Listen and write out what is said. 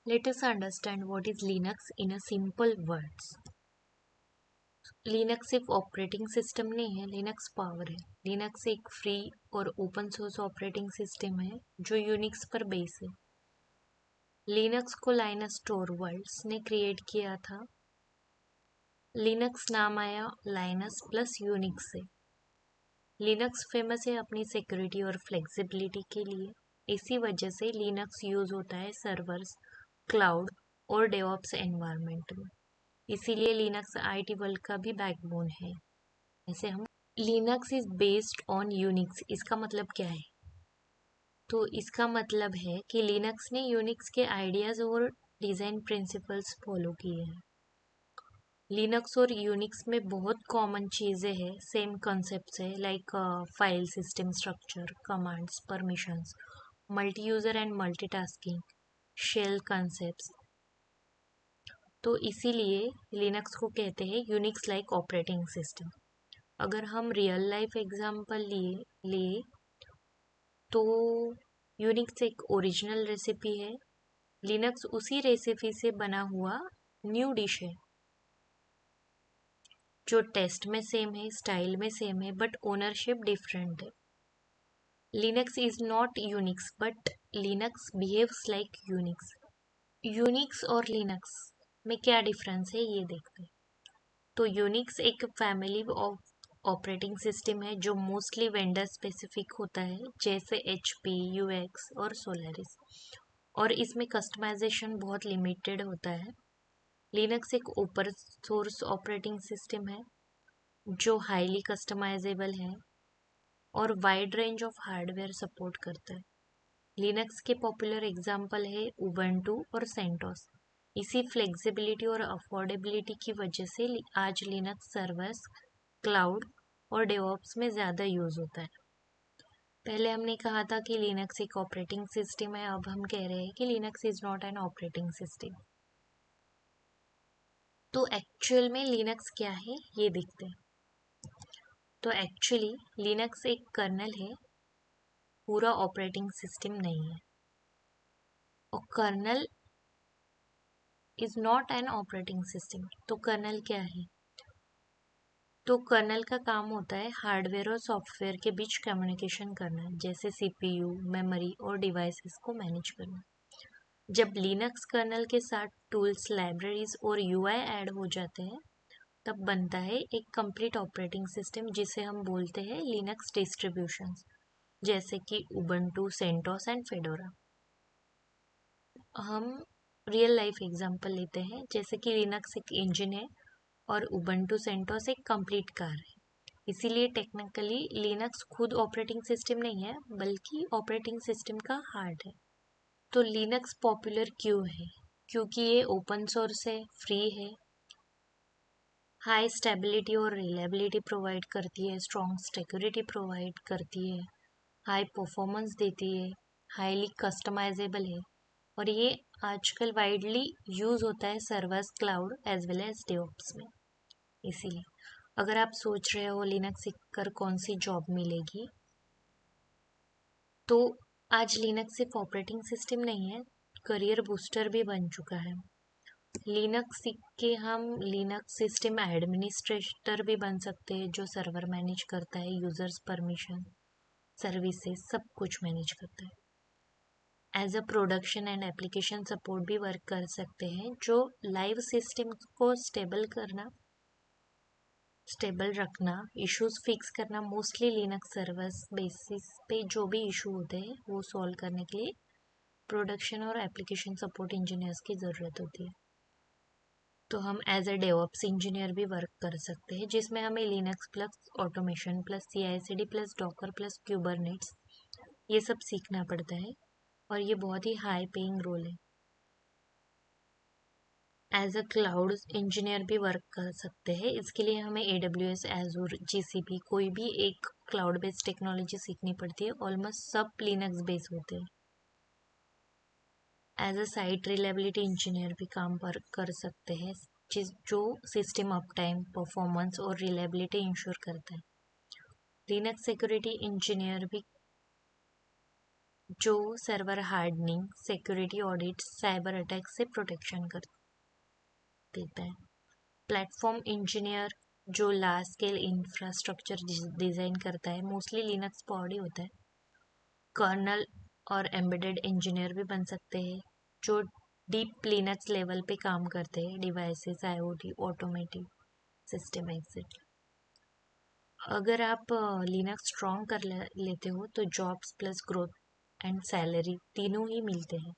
Let us understand what is Linux in a simple words. Linux सिर्फ operating system नहीं है, Linux power है। Linux एक free और ओपन सोर्स ऑपरेटिंग सिस्टम है जो यूनिक्स पर बेस है। लिनक्स को लाइनस टोरवल्ड्स ने क्रिएट किया था। लिनक्स नाम आया लाइनस प्लस यूनिक्स से। लिनक्स फेमस है अपनी सिक्योरिटी और फ्लेक्सिबिलिटी के लिए। इसी वजह से लिनक्स यूज होता है सर्वर्स, क्लाउड और डेवऑप्स एनवायरनमेंट में। इसीलिए लिनक्स आईटी वर्ल्ड का भी बैकबोन है। ऐसे हम Linux is based on Unix, इसका मतलब क्या है? तो इसका मतलब है कि लिनक्स ने यूनिक्स के आइडियाज और डिजाइन प्रिंसिपल्स फॉलो किए हैं। लिनक्स और यूनिक्स में बहुत कॉमन चीज़ें हैं, सेम कॉन्सेप्ट्स है, like file system structure, commands, permissions, multi user and multitasking, shell concepts. तो इसीलिए लिनक्स को कहते हैं यूनिक्स लाइक ऑपरेटिंग सिस्टम। अगर हम रियल लाइफ एग्जांपल लिए तो यूनिक्स एक ओरिजिनल रेसिपी है, लिनक्स उसी रेसिपी से बना हुआ न्यू डिश है जो टेस्ट में सेम है, स्टाइल में सेम है, बट ओनरशिप डिफरेंट है। Linux is not Unix but Linux behaves like Unix. Unix और लिनक्स में क्या डिफरेंस है ये देखते हैं। तो यूनिक्स एक फैमिली ऑफ ऑपरेटिंग सिस्टम है जो मोस्टली वेंडर स्पेसिफिक होता है, जैसे HP, UX और सोलारिस, और इसमें कस्टमाइजेशन बहुत लिमिटेड होता है। लिनक्स एक ओपन सोर्स ऑपरेटिंग सिस्टम है जो हाईली कस्टमाइजेबल है और wide range of hardware support करता है। लिनक्स के पॉपुलर एग्जाम्पल है उबंटू और सेंटोस। इसी फ्लेक्सिबिलिटी और अफोर्डेबिलिटी की वजह से आज लिनक्स सर्वर्स, क्लाउड और डेवऑप्स में ज़्यादा यूज़ होता है। पहले हमने कहा था कि लिनक्स एक ऑपरेटिंग सिस्टम है, अब हम कह रहे हैं कि Linux is not an operating system. तो एक्चुअल में लिनक्स क्या है ये देखते हैं। तो एक्चुअली लिनक्स एक कर्नल है, पूरा ऑपरेटिंग सिस्टम नहीं है। और kernel is not an operating system. तो कर्नल क्या है? तो कर्नल का काम होता है हार्डवेयर और सॉफ्टवेयर के बीच कम्युनिकेशन करना, जैसे CPU, मेमोरी और डिवाइसेस को मैनेज करना। जब लिनक्स कर्नल के साथ टूल्स, लाइब्रेरीज और UI ऐड हो जाते हैं तब बनता है एक कंप्लीट ऑपरेटिंग सिस्टम जिसे हम बोलते हैं लिनक्स डिस्ट्रीब्यूशंस, जैसे कि उबंटू, सेंटोस एंड फेडोरा। हम रियल लाइफ एग्जांपल लेते हैं, जैसे कि लिनक्स एक इंजन है और उबंटू सेंटोस एक कंप्लीट कार है। इसीलिए टेक्निकली लिनक्स खुद ऑपरेटिंग सिस्टम नहीं है बल्कि ऑपरेटिंग सिस्टम का हार्ट है। तो लिनक्स पॉपुलर क्यों है? क्योंकि ये ओपन सोर्स है, फ्री है, हाई स्टेबिलिटी और रिलायबिलिटी प्रोवाइड करती है, स्ट्रॉन्ग सिक्योरिटी प्रोवाइड करती है, हाई परफॉर्मेंस देती है, हाईली कस्टमाइजेबल है, और ये आजकल वाइडली यूज होता है servers, cloud as well as DevOps में। इसीलिए अगर आप सोच रहे हो लिनक्स सीखकर कौन सी जॉब मिलेगी, तो आज लिनक्स सिर्फ ऑपरेटिंग सिस्टम नहीं है, करियर बूस्टर भी बन चुका है। लिनक्स सीख के हम लिनक्स सिस्टम एडमिनिस्ट्रेटर भी बन सकते हैं, जो सर्वर मैनेज करता है, यूजर्स परमिशन, सर्विसेज सब कुछ मैनेज करता है। As a production and application support भी वर्क कर सकते हैं, जो लाइव सिस्टम को स्टेबल रखना, इश्यूज फिक्स करना। मोस्टली लिनक्स सर्वर्स बेसिस पे जो भी इशू होते हैं वो सॉल्व करने के लिए प्रोडक्शन और एप्लीकेशन सपोर्ट इंजीनियर्स की ज़रूरत होती है। तो हम एज अ डेवऑप्स इंजीनियर भी वर्क कर सकते हैं, जिसमें हमें Linux plus automation plus CI/CD plus Docker plus Kubernetes ये सब सीखना पड़ता है, और ये बहुत ही हाई पेइंग रोल है। एज अ क्लाउड इंजीनियर भी वर्क कर सकते हैं। इसके लिए हमें AWS, एजूर, GCP कोई भी एक क्लाउड बेस्ड टेक्नोलॉजी सीखनी पड़ती है। ऑलमोस्ट सब लिनक्स बेस्ड होते हैं। As a site reliability engineer भी काम पर कर सकते हैं, जो सिस्टम अप टाइम, परफॉर्मेंस और रिलायबिलिटी इंश्योर करता है। लिनक्स सिक्योरिटी इंजीनियर भी जो server hardening, security audit, cyber attack से प्रोटेक्शन कर देता है। प्लेटफॉर्म इंजीनियर जो लार्ज स्केल इंफ्रास्ट्रक्चर डिज़ाइन करता है, मोस्टली लिनक्स पॉड ही होता है। कर्नल और एम्बेडेड इंजीनियर भी बन सकते हैं, जो डीप लिनक्स लेवल पे काम करते हैं, devices, IoT, automotive system etcetera. अगर आप लिनक्स स्ट्रॉन्ग कर लेते हो तो jobs plus growth and salary तीनों ही मिलते हैं।